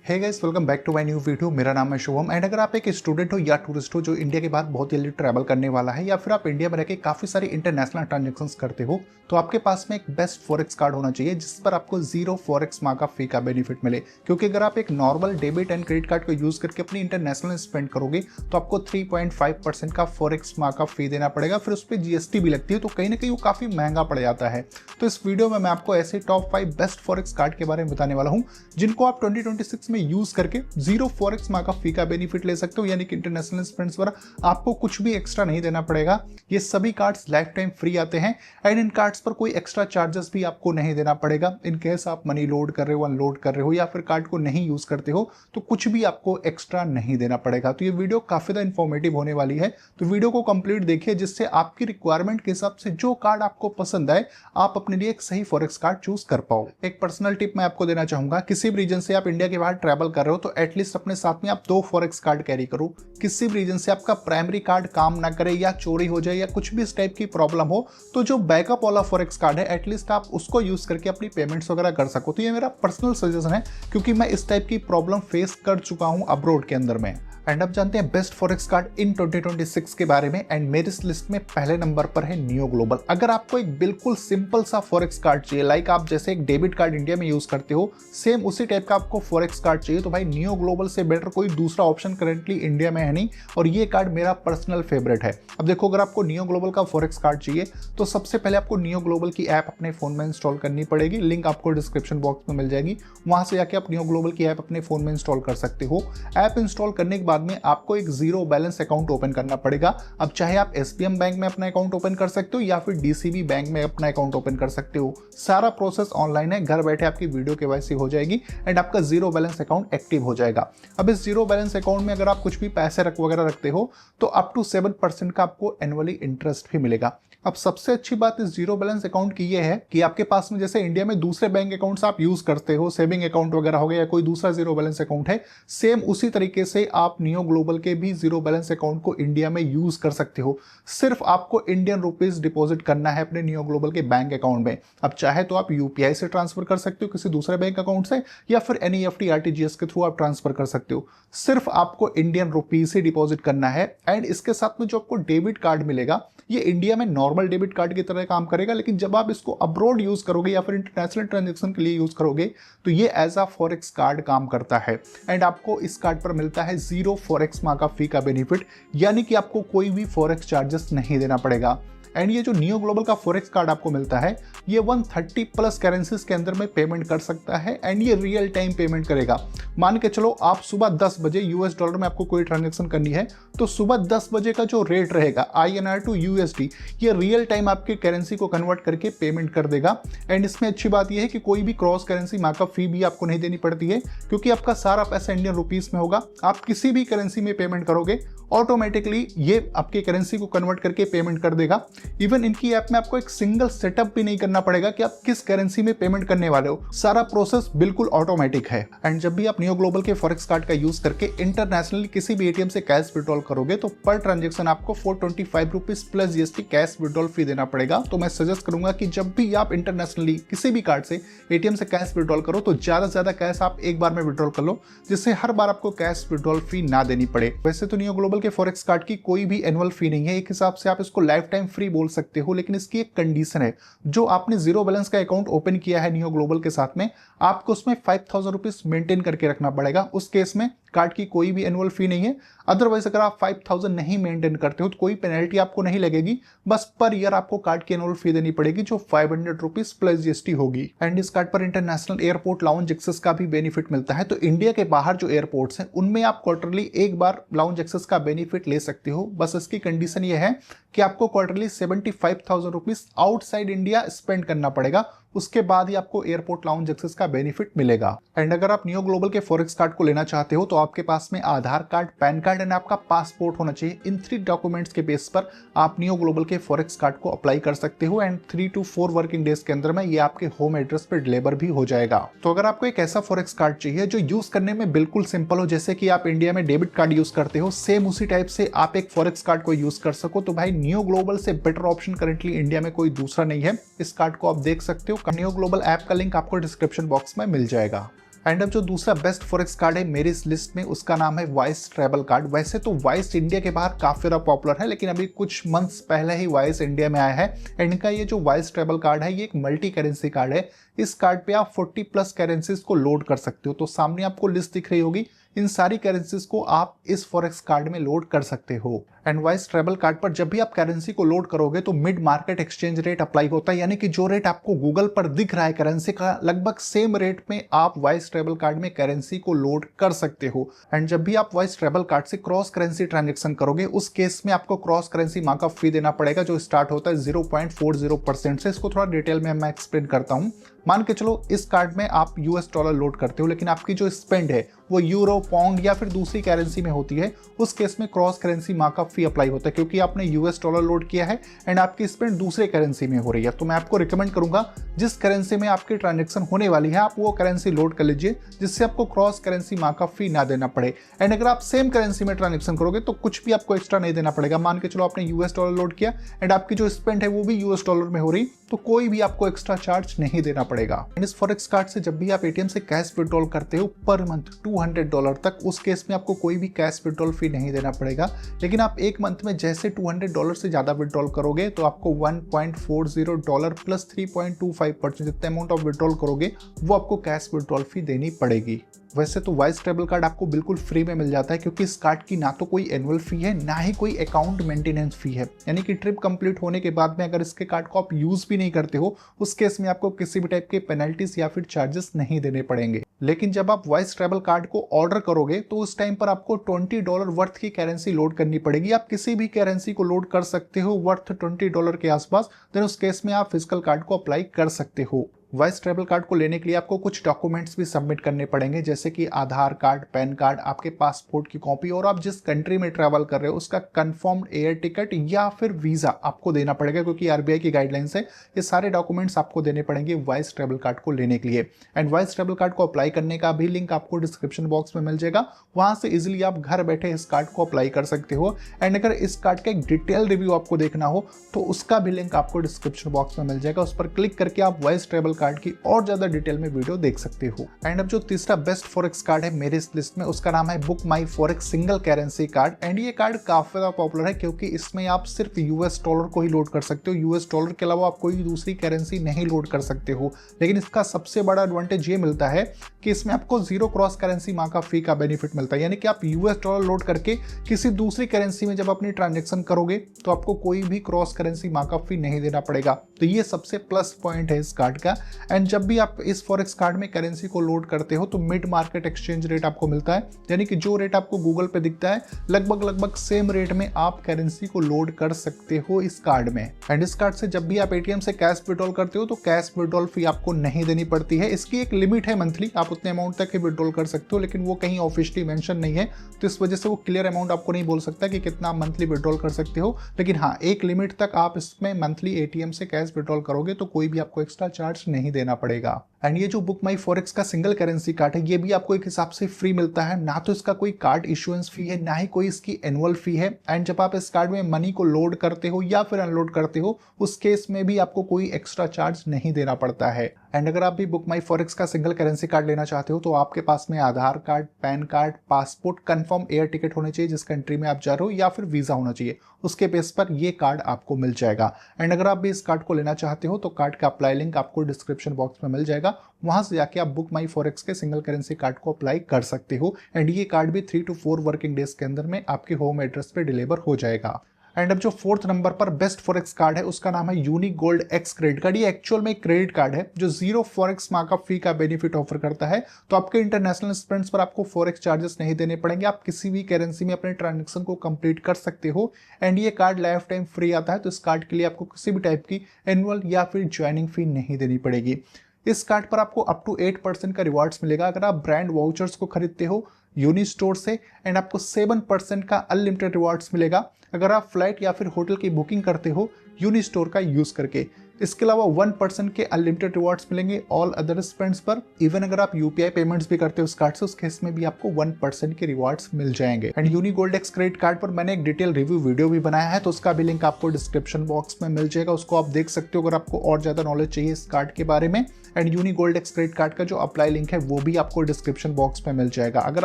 Hey guys, welcome back to my new video. मेरा नाम है शुभम एंड अगर आप एक स्टूडेंट हो या टूरिस्ट हो जो इंडिया के बाद बहुत जल्दी ट्रैवल करने वाला है या फिर आप इंडिया में रहकर काफ़ी सारी इंटरनेशनल ट्रांजैक्शंस करते हो तो आपके पास में एक बेस्ट फॉरेक्स कार्ड होना चाहिए जिस पर आपको जीरो फॉरेक्स मार्क ऑफ फी का बेनिफिट मिले। क्योंकि अगर आप एक normal debit and credit card को यूज़ करके अपनी इंटरनेशनल स्पेंड करोगे तो आपको 3.5% का फॉरेक्स मार्क ऑफ फी देना पड़ेगा, फिर उस पर जीएसटी भी लगती है, तो कहीं ना कहीं वो काफ़ी महंगा पड़ जाता है। तो इस वीडियो में मैं आपको ऐसे टॉप 5 बेस्ट फॉरेक्स कार्ड के बारे में बताने वाला हूँ जिनको आप 2026 में यूज़ करके जीरो फॉरेक्स मार्क ऑफ फी का बेनिफिट ले सकते हो, यानी कि इंटरनेशनल स्पेंड्स पर आपको कुछ भी एक्स्ट्रा नहीं देना पड़ेगा। ये सभी कार्ड्स लाइफ टाइम फ्री आते हैं एंड इन कार्ड्स पर कोई एक्स्ट्रा चार्जेस भी आपको नहीं देना पड़ेगा। इन केस आप मनी लोड कर रहे हो, अनलोड कर रहे हो या फिर कार्ड को नहीं यूज करते हो तो कुछ भी आपको एक्स्ट्रा नहीं देना पड़ेगा। तो ये वीडियो काफी ज्यादा इंफॉर्मेटिव होने वाली है, तो वीडियो को कंप्लीट देखिए जिससे आपकी रिक्वायरमेंट के हिसाब से जो कार्ड आपको पसंद आए आप अपने लिए एक सही फॉरेक्स कार्ड चूज कर पाओ। एक पर्सनल टिप मैं आपको देना चाहूंगा, किसी भी रीजन से आप इंडिया के बाहर ट्रैवल कर रहे हो तो एटलीस्ट अपने साथ में आप 2 फॉरेक्स कार्ड कैरी करो। किसी भी रीजन से आपका प्राइमरी कार्ड काम ना करे या चोरी हो जाए या कुछ भी इस टाइप की प्रॉब्लम हो तो जो बैकअप वाला फॉरेक्स कार्ड है एटलीस्ट आप उसको यूज करके अपनी पेमेंट्स वगैरह कर सको। तो ये मेरा पर्सनल सजेशन है क्योंकि मैं इस टाइप की प्रॉब्लम फेस कर चुका हूं अब्रॉड के अंदर में। एंड अब जानते हैं बेस्ट फॉरेक्स कार्ड इन 2026 के बारे में। एंड मेरी इस लिस्ट में पहले नंबर पर है नियो ग्लोबल। अगर आपको एक बिल्कुल सिंपल सा फॉरेक्स कार्ड चाहिए, लाइक आप जैसे एक डेबिट कार्ड इंडिया में यूज करते हो सेम उसी टाइप का आपको फॉरेक्स कार्ड चाहिए, तो भाई नियो ग्लोबल से बेटर कोई दूसरा ऑप्शन करेंटली इंडिया में है नहीं और ये कार्ड मेरा पर्सनल फेवरेट है। अब देखो, अगर आपको नियो ग्लोबल का फॉरेक्स कार्ड चाहिए तो सबसे पहले आपको नियो ग्लोबल की ऐप अपने फोन में इंस्टॉल करनी पड़ेगी। लिंक आपको डिस्क्रिप्शन बॉक्स में मिल जाएगी, वहां से जाके आप नियो ग्लोबल की ऐप अपने फोन में इंस्टॉल कर सकते हो। ऐप इंस्टॉल करने के बाद में आपको एक जीरो बैलेंस अकाउंट ओपन करना पड़ेगा। अब चाहे आप एसबीएम बैंक में अपना अकाउंट ओपन कर सकते हो या फिर डीसीबी बैंक में अपना अकाउंट ओपन कर सकते हो। सारा प्रोसेस ऑनलाइन है, घर बैठे आपकी वीडियो केवाईसी हो जाएगी एंड आपका जीरो बैलेंस अकाउंट एक्टिव हो जाएगा। अब इस जीरो बैलेंस अकाउंट में अगर आप कुछ भी पैसे वगैरह रखते हो तो अप टू 7% का आपको एनुअली इंटरेस्ट भी मिलेगा। अब सबसे अच्छी बात इस जीरो बैलेंस अकाउंट की ये है कि आपके पास में जैसे इंडिया में दूसरे बैंक अकाउंट्स आप यूज करते हो, सेविंग अकाउंट वगैरह हो गया या कोई दूसरा जीरो बैलेंस अकाउंट है, सेम उसी तरीके से आप नियो ग्लोबल के भी जीरो बैलेंस अकाउंट को इंडिया में यूज कर सकते हो। सिर्फ आपको इंडियन रुपीज डिपॉजिट करना है अपने नियो ग्लोबल के बैंक अकाउंट में। अब चाहे तो आप यूपीआई से ट्रांसफर कर सकते हो किसी दूसरे बैंक अकाउंट से या फिर एनईएफटी आरटीजीएस के थ्रू आप ट्रांसफर कर सकते हो। सिर्फ आपको इंडियन रुपीज से डिपॉजिट करना है एंड इसके साथ में जो आपको डेबिट कार्ड मिलेगा ये इंडिया में नॉर्मल डेबिट कार्ड की तरह काम करेगा, लेकिन जब आप इसको अब्रॉड यूज करोगे या फिर इंटरनेशनल ट्रांजैक्शन के लिए यूज करोगे तो ये एज अ फॉरेक्स कार्ड काम करता है एंड आपको इस कार्ड पर मिलता है जीरो फॉरेक्स मार्क ऑफ फी का बेनिफिट, यानी कि आपको कोई भी फॉरेक्स चार्जेस नहीं देना पड़ेगा। एंड ये जो नियो ग्लोबल का फॉरेक्स कार्ड आपको मिलता है ये 130 प्लस करेंसीज के अंदर में पेमेंट कर सकता है एंड ये रियल टाइम पेमेंट करेगा। मान के चलो आप सुबह 10 बजे यूएस डॉलर में आपको कोई ट्रांजैक्शन करनी है तो सुबह 10 बजे का जो रेट रहेगा INR टू USD ये रियल टाइम आपकी करेंसी को कन्वर्ट करके पेमेंट कर देगा। एंड इसमें अच्छी बात यह है कि कोई भी क्रॉस करेंसी मार्कअप फी भी आपको नहीं देनी पड़ती है क्योंकि आपका सारा पैसा इंडियन रुपीस में होगा। आप किसी भी करेंसी में पेमेंट करोगे ऑटोमेटिकली ये आपकी करेंसी को कन्वर्ट करके पेमेंट कर देगा। इवन इनकी ऐप में आपको एक सिंगल सेटअप भी नहीं करना पड़ेगा कि आप किस करेंसी में पेमेंट करने वाले हो, सारा प्रोसेस बिल्कुल ऑटोमेटिक है। एंड जब भी आप नियो ग्लोबल के फॉरेक्स कार्ड का यूज करके इंटरनेशनली किसी भी एटीएम से कैश विड्रॉल करोगे तो पर ट्रांजेक्शन आपको 425 rupees plus GST cash withdrawal fee देना पड़ेगा। तो मैं सजेस्ट करूंगा कि जब भी आप इंटरनेशनली किसी भी कार्ड से एटीएम से कैश विड्रॉल करो तो ज्यादा से ज्यादा कैश आप एक बार में विड्रॉल कर लो जिससे हर बार आपको कैश विड्रॉल फी ना देनी पड़े। वैसे तो नियो ग्लोबल के फॉरेक्स कार्ड की कोई भी एनुअल फी नहीं है, एक हिसाब से आप इसको लाइफ टाइम फ्री बोल सकते हो, लेकिन इसकी एक कंडीशन है, जो आपने जीरो बैलेंस का अकाउंट ओपन किया है नियो ग्लोबल के साथ में आपको उसमें 5000 रुपीज मेंटेन करके रखना पड़ेगा। उस केस में कार्ड की कोई भी एनुअल फी नहीं है। अदरवाइज अगर आप 5000 नहीं मेंटेन करते हो तो कोई पेनल्टी आपको नहीं लगेगी, बस पर ईयर आपको कार्ड की एनुअल फी देनी पड़ेगी जो 500 रुपीज प्लस जीएसटी होगी। एंड इस कार्ड पर इंटरनेशनल एयरपोर्ट लाउंज एक्सेस का भी बेनिफिट मिलता है। तो इंडिया के बाहर जो एयरपोर्ट्स हैं उनमें आप क्वार्टरली एक बार लाउंज एक्सेस का बेनिफिट ले सकते हो। बस इसकी कंडीशन ये है कि आपको quarterly 75,000 rupees outside India spend करना पड़ेगा, उसके बाद ही आपको एयरपोर्ट लाउंज एक्सेस का बेनिफिट मिलेगा। एंड अगर आप नियो ग्लोबल के फॉरेक्स कार्ड को लेना चाहते हो तो आपके पास में Aadhaar card, PAN card and आपका पासपोर्ट होना चाहिए। इन 3 डॉक्यूमेंट्स के बेस पर आप नियो ग्लोबल के फॉरेक्स कार्ड को अप्लाई कर सकते हो एंड 3 to 4 वर्किंग डेज के अंदर में ये आपके होम एड्रेस पर डिलीवर भी हो जाएगा। तो अगर आपको एक ऐसा फॉरेक्स कार्ड चाहिए जो यूज करने में बिल्कुल सिंपल हो, जैसे कि आप इंडिया में डेबिट कार्ड यूज करते हो सेम उसी टाइप से आप एक फॉरेक्स कार्ड को यूज कर सको, तो भाई नियो ग्लोबल से बेटर ऑप्शन करेंटली इंडिया में कोई दूसरा नहीं है। इस कार्ड को आप देख सकते हो, नियो ग्लोबल ऐप का लिंक आपको डिस्क्रिप्शन बॉक्स में मिल जाएगा। एंड अब जो दूसरा बेस्ट फॉरेक्स कार्ड है मेरी इस लिस्ट में, उसका नाम है वाइस ट्रैवल कार्ड। वैसे तो वाइस इंडिया के बाहर काफी ज्यादा पॉपुलर है, लेकिन अभी कुछ मंथ्स पहले ही वाइस इंडिया में आया है। एंड इनका ये जो वाइस ट्रैवल कार्ड है ये एक मल्टी करेंसी कार्ड है। इस कार्ड पे आप 40 प्लस करेंसीज को लोड कर सकते हो। तो सामने आपको लिस्ट दिख रही होगी, इन सारी करेंसीज को आप इस फॉरेक्स कार्ड में लोड कर सकते हो। एंड वाइस ट्रैवल कार्ड पर जब भी आप करेंसी को लोड करोगे तो mid market exchange rate apply होता है, यानी कि जो रेट आपको गूगल पर दिख रहा है करेंसी का, लगभग सेम रेट में आप वाइस ट्रैवल कार्ड में करेंसी को लोड कर सकते हो। एंड जब भी आप वाइस ट्रैवल कार्ड से क्रॉस करेंसी ट्रांजेक्शन करोगे, उस केस में आपको क्रॉस करेंसी मार्कअप फी देना पड़ेगा, जो स्टार्ट होता है 0.40% से। इसको थोड़ा डिटेल में मैं एक्सप्लेन करता हूँ। मान के चलो इस कार्ड में आप यूएस डॉलर लोड करते हो, लेकिन आपकी जो स्पेंड है वो यूरो, पाउंड या फिर दूसरी करेंसी में होती है। उस केस में क्रॉस करेंसी मार्कअप फी अप्लाई होता है, क्योंकि आपने यूएस डॉलर लोड किया है एंड आपकी स्पेंड दूसरे करेंसी में हो रही है। तो मैं आपको रिकमेंड करूंगा जिस करेंसी में आपकी ट्रांजेक्शन होने वाली है आप वो करेंसी लोड कर लीजिए, जिससे आपको क्रॉस करेंसी मार्कअप फी ना देना पड़े। एंड अगर आप सेम करेंसी में ट्रांजेक्शन करोगे तो कुछ भी आपको एक्स्ट्रा नहीं देना पड़ेगा। मान के चलो आपने यूएस डॉलर लोड किया एंड आपकी जो स्पेंड है वो भी यूएस डॉलर में हो रही, तो कोई भी आपको एक्स्ट्रा चार्ज नहीं देना पड़ेगा। एंड इस फॉरेक्स कार्ड से जब भी आप एटीएम से कैश विड्रॉल करते हो पर मंथ $200 तक, उस केस में आपको कोई भी कैश विड्रॉल फी नहीं देना पड़ेगा। लेकिन आप एक मंथ में जैसे $200 से ज्यादा विड्रॉल करोगे तो आपको $1.40 प्लस 3.25% जितने अमाउंट आप विड्रॉल करोगे वो आपको कैश विड्रॉल फी देनी पड़ेगी। वैसे तो वाइस ट्रैवल कार्ड आपको बिल्कुल फ्री में मिल जाता है, क्योंकि इस कार्ड की ना तो कोई एनुअल फी है ना ही कोई अकाउंट मेंटेनेंस फी है। यानी कि ट्रिप कंप्लीट होने के बाद में अगर इसके कार्ड को आप यूज भी नहीं करते हो, उस केस में आपको किसी भी टाइप के पेनल्टीज या फिर चार्जेस नहीं देने पड़ेंगे। लेकिन जब आप वाइस ट्रैवल कार्ड को ऑर्डर करोगे तो उस टाइम पर आपको $20 वर्थ की करेंसी लोड करनी पड़ेगी। आप किसी भी करेंसी को लोड कर सकते हो वर्थ $20 के आसपास, देन उस केस में आप फिजिकल कार्ड को अप्लाई कर सकते हो। वाइस ट्रैवल कार्ड को लेने के लिए आपको कुछ डॉक्यूमेंट्स भी सबमिट करने पड़ेंगे, जैसे कि आधार कार्ड, पैन कार्ड, आपके पासपोर्ट की कॉपी और आप जिस कंट्री में ट्रैवल कर रहे हो उसका कंफर्म्ड एयर टिकट या फिर वीजा आपको देना पड़ेगा, क्योंकि आरबीआई की गाइडलाइंस है। ये सारे डॉक्यूमेंट्स आपको देने पड़ेंगे वाइस ट्रैवल कार्ड को लेने के लिए। एंड वाइस ट्रैवल कार्ड को अप्लाई करने का भी लिंक आपको डिस्क्रिप्शन बॉक्स में मिल जाएगा, वहां से इजिली आप घर बैठे इस कार्ड को अप्लाई कर सकते हो। एंड अगर इस कार्ड का एक डिटेल रिव्यू आपको देखना हो तो उसका भी लिंक आपको डिस्क्रिप्शन बॉक्स में मिल जाएगा, उस पर क्लिक करके आप वाइस ट्रैवल कार्ड की और ज्यादा डिटेल में वीडियो देख सकते हो। एंड अब जो तीसरा बेस्ट फॉरेक्स कार्ड है मेरे इस लिस्ट में, उसका नाम है book my forex single currency card. And ये कार्ड काफी ज्यादा पॉपुलर है, क्योंकि इसमें आप सिर्फ यूएस डॉलर को ही लोड कर सकते हो। यूएस डॉलर के अलावा आप कोई दूसरी करेंसी नहीं लोड कर सकते हो। लेकिन इसका सबसे बड़ा एडवांटेज ये मिलता है कि इसमें आपको जीरो क्रॉस करेंसी मार्कअप फी का बेनिफिट मिलता है, यानी कि आप यूएस डॉलर लोड करके किसी दूसरी करेंसी में जब अपनी ट्रांजेक्शन करोगे तो आपको कोई भी क्रॉस करेंसी मार्कअप फी नहीं देना पड़ेगा। तो ये सबसे प्लस पॉइंट है इस कार्ड का। एंड जब भी आप इस फॉरेक्स कार्ड में करेंसी को लोड करते हो तो मिड मार्केट एक्सचेंज रेट आपको मिलता है, यानी कि जो रेट आपको गूगल पे दिखता है लगभग सेम रेट में आप करेंसी को लोड कर सकते हो इस कार्ड में। एंड इस कार्ड से जब भी आप एटीएम से कैश विड्रॉल करते हो तो कैश विड्रॉल फी आपको नहीं देनी पड़ती है। इसकी एक लिमिट है मंथली, आप उतने अमाउंट तक ही विड्रॉल कर सकते हो, लेकिन वो कहीं ऑफिशियली मेंशन नहीं है, तो इस वजह से वो क्लियर अमाउंट आपको नहीं बोल सकता कि कितना मंथली विड्रॉल कर सकते हो। लेकिन हाँ, एक लिमिट तक आप इसमें मंथली एटीएम से कैश विड्रॉल करोगे तो कोई भी आपको एक्स्ट्रा चार्ज नहीं देना पड़ेगा। एंड ये जो बुक माई फॉरेक्स का सिंगल करेंसी कार्ड है ये भी आपको एक हिसाब से फ्री मिलता है, ना तो इसका कोई कार्ड इशुएंस फी है ना ही कोई इसकी एनुअल फी है। एंड जब आप इस कार्ड में मनी को लोड करते हो या फिर अनलोड करते हो उस केस में भी आपको कोई एक्स्ट्रा चार्ज नहीं देना पड़ता है। एंड अगर आप भी बुक माई फॉरेक्स का सिंगल करेंसी कार्ड लेना चाहते हो तो आपके पास में Aadhaar card, PAN card, passport, confirm air ticket होने चाहिए जिस कंट्री में आप जा रहे हो, या फिर वीजा होना चाहिए। उसके बेस पर ये कार्ड आपको मिल जाएगा। एंड अगर आप भी इस कार्ड को लेना चाहते हो तो कार्ड का अप्लाई लिंक आपको डिस्क्रिप्शन बॉक्स में मिल जाएगा, वहां से जाके आप बुक माई फॉरेक्स के सिंगल करेंसी कार्ड को अप्लाई कर सकते हो। एंड ये कार्ड भी 3 to 4 वर्किंग डेज के अंदर में आपके होम एड्रेस पे डिलीवर हो जाएगा। एंड अब जो फोर्थ नंबर पर बेस्ट फॉरेक्स कार्ड है उसका नाम है unique gold x credit card. ये एक्चुअल में एक क्रेडिट कार्ड है जो जीरो फॉरेक्स मार्कअप फी का बेनिफिट ऑफर करता है। तो आपके इंटरनेशनल स्पेंड्स पर आपको फॉरेक्स चार्जेस नहीं देने पड़ेंगे, आप किसी भी करेंसी में अपने ट्रांजेक्शन को कंप्लीट कर सकते हो। एंड ये कार्ड लाइफ टाइम फ्री आता है, तो इस कार्ड के लिए आपको किसी भी टाइप की एनुअल या फिर ज्वाइनिंग फी नहीं देनी पड़ेगी। इस कार्ड पर आपको अप टू 8% का रिवार्ड्स मिलेगा अगर आप ब्रांड वाउचर्स को खरीदते हो यूनि स्टोर से। एंड आपको 7% का अनलिमिटेड रिवार्ड्स मिलेगा अगर आप फ्लाइट या फिर होटल की बुकिंग करते हो यूनि स्टोर का यूज करके। इसके अलावा 1% के अनलिमिटेड रिवॉर्ड्स मिलेंगे ऑल अदर स्पेंड्स पर। इवन अगर आप यूपीआई पेमेंट्स भी करते हो उस कार्ड से, उस केस में भी आपको 1% के रिवॉर्ड्स मिल जाएंगे। एंड यूनिगोल्ड एक्स क्रेडिट कार्ड पर मैंने एक डिटेल रिव्यू वीडियो भी बनाया है, तो उसका भी लिंक आपको डिस्क्रिप्शन बॉक्स में मिल जाएगा, उसको आप देख सकते हो अगर आपको और ज्यादा नॉलेज चाहिए इस कार्ड के बारे में। एंड यूनिगोल्ड एक्स क्रेडिट कार्ड का जो अप्लाई लिंक है वो भी आपको डिस्क्रिप्शन बॉक्स में मिल जाएगा। अगर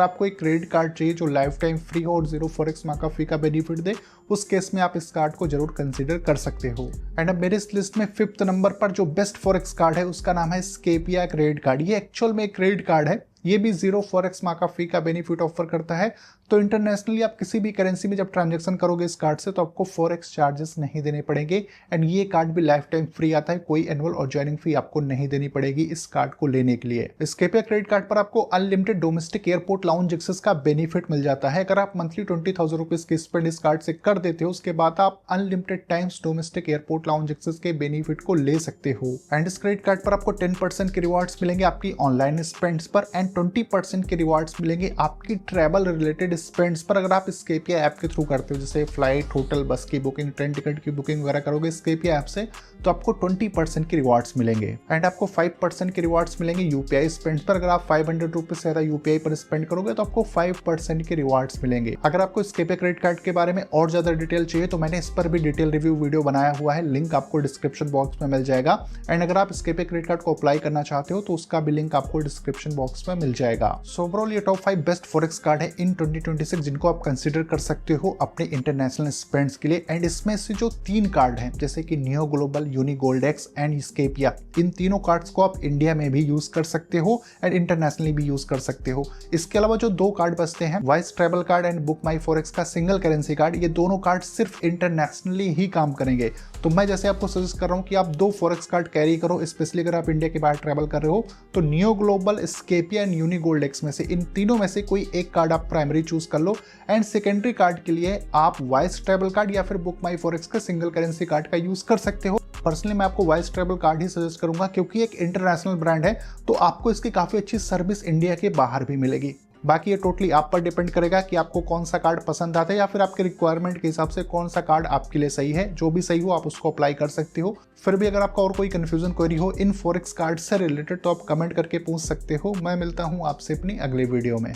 आपको एक क्रेडिट कार्ड चाहिए जो लाइफ टाइम फ्री हो और 0 फॉरेक्स मार्का फी का बेनिफिट दे, उस केस में आप इस कार्ड को जरूर कंसीडर कर सकते हो। एंड अब मेरे इस लिस्ट में 5th नंबर पर जो बेस्ट फॉरेक्स कार्ड है उसका नाम है स्केपिया क्रेडिट कार्ड। ये एक्चुअल में एक क्रेडिट कार्ड है, ये भी 0 फॉरेक्स मार्का फी का बेनिफिट ऑफर करता है। तो इंटरनेशनली आप किसी भी करेंसी में जब ट्रांजैक्शन करोगे इस कार्ड से तो आपको फॉरेक्स चार्जेस नहीं देने पड़ेंगे। एंड ये कार्ड भी लाइफ टाइम फ्री आता है, कोई एनुअल और ज्वाइनिंग फी आपको नहीं देनी पड़ेगी इस कार्ड को लेने के लिए। स्केपिया क्रेडिट कार्ड पर आपको unlimited domestic airport lounge access का बेनिफिट मिल जाता है। अगर आप मंथली 20,000 रुपीज की स्पेंड इस कार्ड से कर देते हो, उसके बाद आप unlimited times domestic airport lounge access के बेनिफिट को ले सकते हो। एंड इस क्रेडिट कार्ड पर आपको 10% के रिवॉर्ड्स मिलेंगे आपकी ऑनलाइन स्पेंड्स पर, एंड 20% के रिवॉर्ड्स मिलेंगे आपकी ट्रैवल रिलेटेड स्पेंड्स पर। अगर आप स्केपिया ऐप के थ्रू करते हो, जैसे फ्लाइट, होटल, बस की बुकिंग, ट्रेन टिकट की बुकिंग वगैरह करोगे स्केपिया ऐप से, तो आपको 20% के रिवॉर्ड्स मिलेंगे। एंड आपको 5% के रिवॉर्ड्स मिलेंगे यूपीआई स्पेंड पर। अगर आप 500 रुपीज से ज्यादा यूपीआई पर स्पेंड करोगे तो आपको 5% के रिवॉर्ड्स मिलेंगे। अगर आपको स्केपिया क्रेडिट कार्ड के बारे में और ज्यादा डिटेल चाहिए तो मैंने इस पर भी डिटेल रिव्यू वीडियो बनाया हुआ है, लिंक आपको डिस्क्रिप्शन बॉक्स में मिल जाएगा। एंड अगर आप स्केपिया क्रेडिट कार्ड को अप्लाई करना चाहते हो तो उसका भी लिंक आपको डिस्क्रिप्शन बॉक्स में मिल जाएगा। सो ओवरऑल ये टॉप 5 बेस्ट फॉरेक्स कार्ड है इन 2026 जिनको आप कंसीडर कर सकते हो अपने इंटरनेशनल स्पेंड्स के लिए। एंड इसमें से जो 3 कार्ड हैं जैसे कि नियो ग्लोबल, यूनिगोल्ड एक्स एंड स्केपिया, इन तीनों कार्ड्स को आप इंडिया में भी यूज कर सकते हो एंड इंटरनेशनली भी यूज कर सकते हो। इसके अलावा जो 2 कार्ड बचते हैं, vice travel card and book my forex का सिंगल करेंसी कार्ड, ये दोनों कार्ड सिर्फ इंटरनेशनली ही काम करेंगे। तो मैं जैसे आपको सजेस्ट कर रहा हूँ कि आप 2 फॉरेक्स कार्ड कैरी करो, स्पेशली अगर आप इंडिया के बाहर ट्रैवल कर रहे हो तो नियो ग्लोबल, स्केपिया एंड यूनिगोल्ड एक्स में से इन तीनों में से कोई एक कार्ड आप प्राइमरी चूज कर लो। एंड सेकेंडरी कार्ड के लिए आप वाइस ट्रैवल कार्ड या फिर बुक माई फॉरेक्स का सिंगल करेंसी कार्ड का यूज कर सकते हो। पर्सनली मैं आपको वाइस ट्रैवल कार्ड ही सजेस्ट करूंगा क्योंकि एक इंटरनेशनल ब्रांड है, तो आपको इसकी काफी अच्छी सर्विस इंडिया के बाहर भी मिलेगी। बाकी ये टोटली आप पर डिपेंड करेगा कि आपको कौन सा कार्ड पसंद आता है या फिर आपके रिक्वायरमेंट के हिसाब से कौन सा कार्ड आपके लिए सही है। जो भी सही हो आप उसको अप्लाई कर सकते हो। फिर भी अगर आपका और कोई कंफ्यूजन क्वेरी हो इन फॉरेक्स कार्ड से रिलेटेड तो आप कमेंट करके पूछ सकते हो। मैं मिलता हूँ आपसे अपनी अगले वीडियो में।